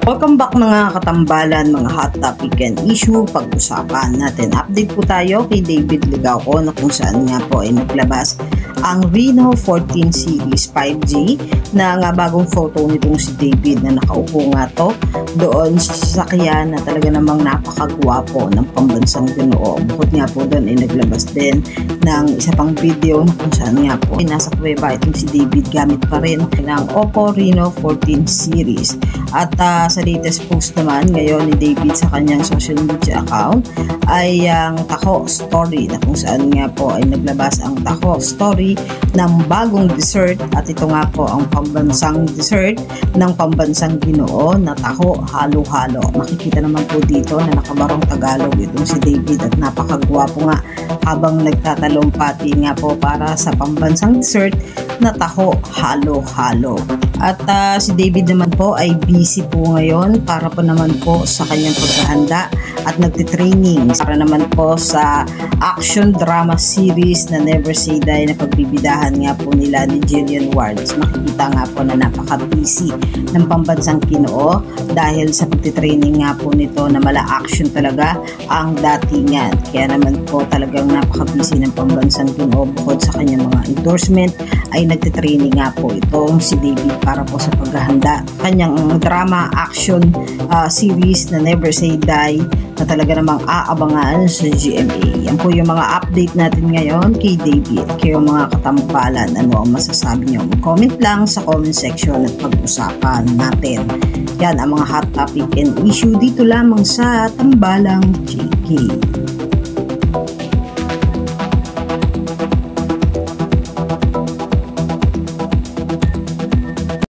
Welcome back mga katambalan, mga hot topic and issue. Pag-usapan natin. Update po tayo kay David Ligauco na kung saan nga po ay naglabas ang Reno 14 Series 5G na nga bagong photo nitong si David na nakaupo nga to doon sa sasakyan na talaga namang napakagwapo ng pambansang Ginoo. Bukod nga po doon ay naglabas din ng isa pang video na kung saan nga po ay nasa kuweba itong si David gamit pa rin ng Oppo Reno 14 Series. At sa latest post naman ngayon ni David sa kanyang social media account ay ang Taho Story na kung saan nga po ay naglabas ang Taho Story ng bagong dessert at ito nga po ang pambansang dessert ng pambansang Ginoo na taho halo-halo. Makikita naman po dito na nakabarong Tagalog itong si David at napakagwapo nga habang nagtatalumpati nga po para sa pambansang dessert na taho halo-halo. At si David naman po ay busy po ngayon para po naman po sa kanyang paghahanda at nagtitraining para naman po sa action drama series na Never Say Die na pagbibidahan nga po nila ni Jillian Wards. Makikita nga po na napaka-busy ng pambansang Ginoo dahil sa pagtitraining nga po nito na mala action talaga ang datingan. Kaya naman po talagang napaka-busy ng pambansang Ginoo. Bukod sa kanyang mga endorsement ay nagtitraining nga po itong si David para po sa paghahanda kanyang drama action series na Never Say Die na talaga namang aabangan sa GMA. Yan po yung mga update natin ngayon kay David. Kayo mga katampalan, ano ang masasabi nyo? Comment lang sa comment section at pag-usapan natin. Yan ang mga hot topic and issue dito lamang sa Tambalang JK.